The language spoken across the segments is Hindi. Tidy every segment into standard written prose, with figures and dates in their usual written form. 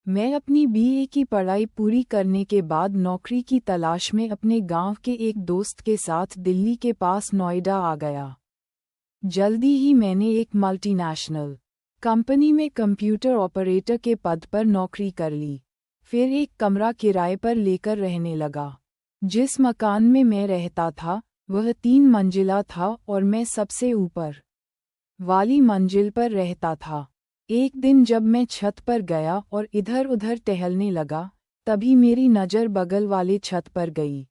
मैं अपनी बीए की पढ़ाई पूरी करने के बाद नौकरी की तलाश में अपने गांव के एक दोस्त के साथ दिल्ली के पास नोएडा आ गया। जल्दी ही मैंने एक मल्टीनेशनल कंपनी में कंप्यूटर ऑपरेटर के पद पर नौकरी कर ली। फिर एक कमरा किराए पर लेकर रहने लगा। जिस मकान में मैं रहता था वह 3 मंजिला था और मैं सबसे ऊपर वाली मंजिल पर रहता था। एक दिन जब मैं छत पर गया और इधर-उधर टहलने लगा, तभी मेरी नज़र बगल वाले छत पर गई।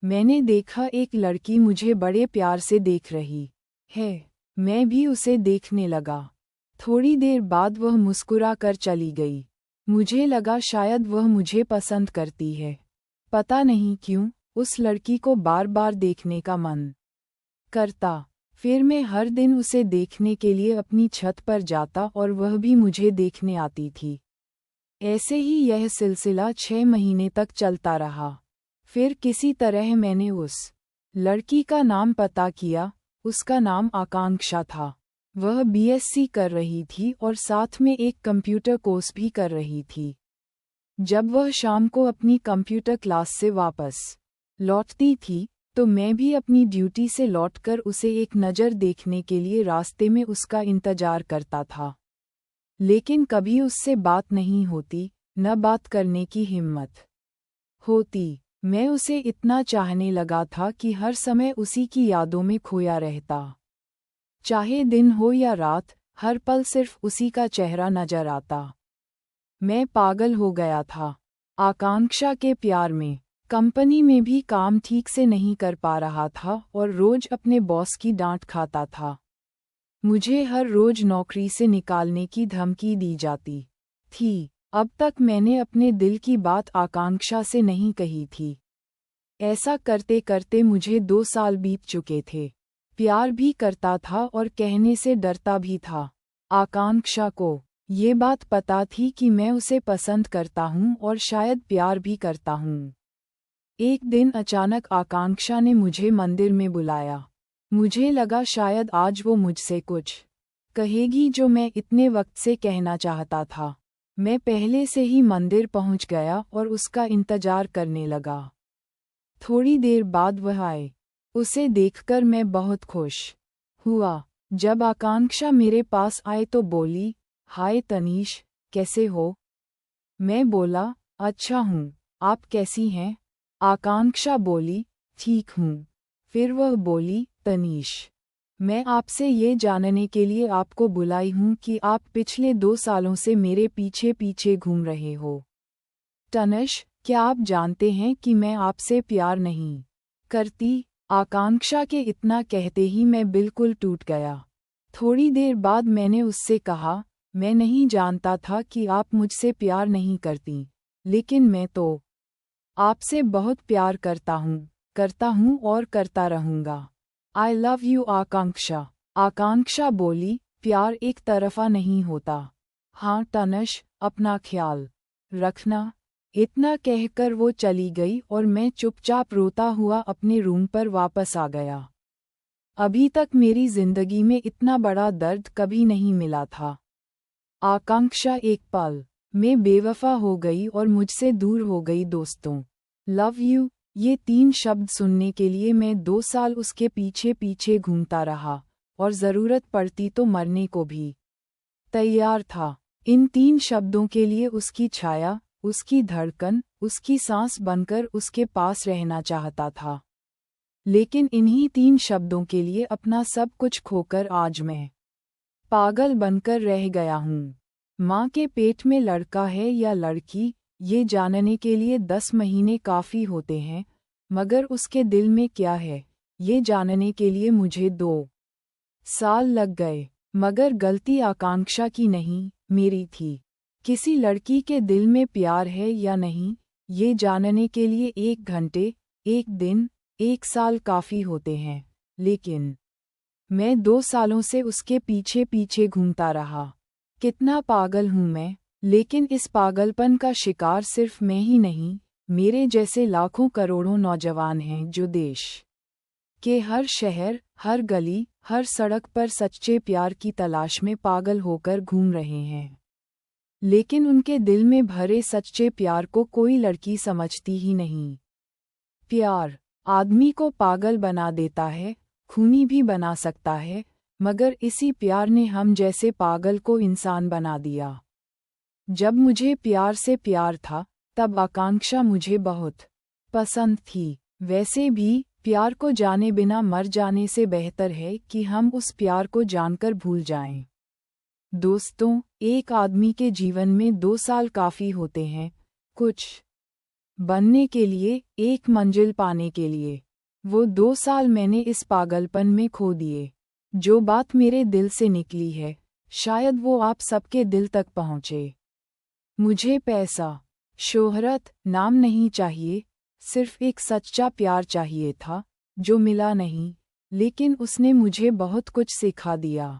मैंने देखा एक लड़की मुझे बड़े प्यार से देख रही है। मैं भी उसे देखने लगा। थोड़ी देर बाद वह मुस्कुरा कर चली गई। मुझे लगा शायद वह मुझे पसंद करती है। पता नहीं क्यों, उस लड़की को बार-बार देखने का मन करता। फिर मैं हर दिन उसे देखने के लिए अपनी छत पर जाता और वह भी मुझे देखने आती थी। ऐसे ही यह सिलसिला 6 महीने तक चलता रहा। फिर किसी तरह मैंने उस लड़की का नाम पता किया। उसका नाम आकांक्षा था। वह बीएससी कर रही थी और साथ में एक कंप्यूटर कोर्स भी कर रही थी। जब वह शाम को अपनी कंप्यूटर क्लास से वापस लौटती थी, तो मैं भी अपनी ड्यूटी से लौटकर उसे एक नज़र देखने के लिए रास्ते में उसका इंतजार करता था। लेकिन कभी उससे बात नहीं होती, न बात करने की हिम्मत होती। मैं उसे इतना चाहने लगा था कि हर समय उसी की यादों में खोया रहता। चाहे दिन हो या रात, हर पल सिर्फ उसी का चेहरा नजर आता। मैं पागल हो गया था आकांक्षा के प्यार में। कंपनी में भी काम ठीक से नहीं कर पा रहा था और रोज अपने बॉस की डांट खाता था। मुझे हर रोज नौकरी से निकालने की धमकी दी जाती थी। अब तक मैंने अपने दिल की बात आकांक्षा से नहीं कही थी। ऐसा करते करते मुझे 2 साल बीत चुके थे। प्यार भी करता था और कहने से डरता भी था। आकांक्षा को ये बात पता थी कि मैं उसे पसंद करता हूँ और शायद प्यार भी करता हूँ। एक दिन अचानक आकांक्षा ने मुझे मंदिर में बुलाया। मुझे लगा शायद आज वो मुझसे कुछ कहेगी जो मैं इतने वक्त से कहना चाहता था। मैं पहले से ही मंदिर पहुंच गया और उसका इंतजार करने लगा। थोड़ी देर बाद वह आए। उसे देखकर मैं बहुत खुश हुआ। जब आकांक्षा मेरे पास आए तो बोली, हाय तनीश, कैसे हो? मैं बोला, अच्छा हूँ, आप कैसी हैं? आकांक्षा बोली, ठीक हूँ। फिर वह बोली, तनीश, मैं आपसे ये जानने के लिए आपको बुलाई हूँ कि आप पिछले 2 सालों से मेरे पीछे पीछे घूम रहे हो। तनिष, क्या आप जानते हैं कि मैं आपसे प्यार नहीं करती? आकांक्षा के इतना कहते ही मैं बिल्कुल टूट गया। थोड़ी देर बाद मैंने उससे कहा, मैं नहीं जानता था कि आप मुझसे प्यार नहीं करती, लेकिन मैं तो आपसे बहुत प्यार करता हूँ और करता रहूँगा। आई लव यू आकांक्षा। आकांक्षा बोली, प्यार एक तरफा नहीं होता। हाँ तनिष, अपना ख्याल रखना। इतना कहकर वो चली गई और मैं चुपचाप रोता हुआ अपने रूम पर वापस आ गया। अभी तक मेरी जिंदगी में इतना बड़ा दर्द कभी नहीं मिला था। आकांक्षा एक पल में बेवफा हो गई और मुझसे दूर हो गई। दोस्तों, लव यू, ये 3 शब्द सुनने के लिए मैं 2 साल उसके पीछे पीछे घूमता रहा और ज़रूरत पड़ती तो मरने को भी तैयार था। इन 3 शब्दों के लिए उसकी छाया, उसकी धड़कन, उसकी सांस बनकर उसके पास रहना चाहता था। लेकिन इन्हीं 3 शब्दों के लिए अपना सब कुछ खोकर आज मैं पागल बनकर रह गया हूँ। माँ के पेट में लड़का है या लड़की, ये जानने के लिए 10 महीने काफ़ी होते हैं, मगर उसके दिल में क्या है, ये जानने के लिए मुझे 2 साल लग गए। मगर गलती आकांक्षा की नहीं, मेरी थी। किसी लड़की के दिल में प्यार है या नहीं, ये जानने के लिए 1 घंटे, 1 दिन, 1 साल काफ़ी होते हैं, लेकिन मैं 2 सालों से उसके पीछे पीछे घूमता रहा। कितना पागल हूँ मैं। लेकिन इस पागलपन का शिकार सिर्फ मैं ही नहीं, मेरे जैसे लाखों करोड़ों नौजवान हैं जो देश के हर शहर, हर गली, हर सड़क पर सच्चे प्यार की तलाश में पागल होकर घूम रहे हैं। लेकिन उनके दिल में भरे सच्चे प्यार को कोई लड़की समझती ही नहीं। प्यार आदमी को पागल बना देता है, खूनी भी बना सकता है, मगर इसी प्यार ने हम जैसे पागल को इंसान बना दिया। जब मुझे प्यार से प्यार था, तब आकांक्षा मुझे बहुत पसंद थी। वैसे भी प्यार को जाने बिना मर जाने से बेहतर है कि हम उस प्यार को जानकर भूल जाएं। दोस्तों, एक आदमी के जीवन में 2 साल काफ़ी होते हैं, कुछ बनने के लिए, एक मंजिल पाने के लिए। वो 2 साल मैंने इस पागलपन में खो दिए। जो बात मेरे दिल से निकली है, शायद वो आप सबके दिल तक पहुँचे। मुझे पैसा, शोहरत, नाम नहीं चाहिए, सिर्फ एक सच्चा प्यार चाहिए था, जो मिला नहीं, लेकिन उसने मुझे बहुत कुछ सिखा दिया।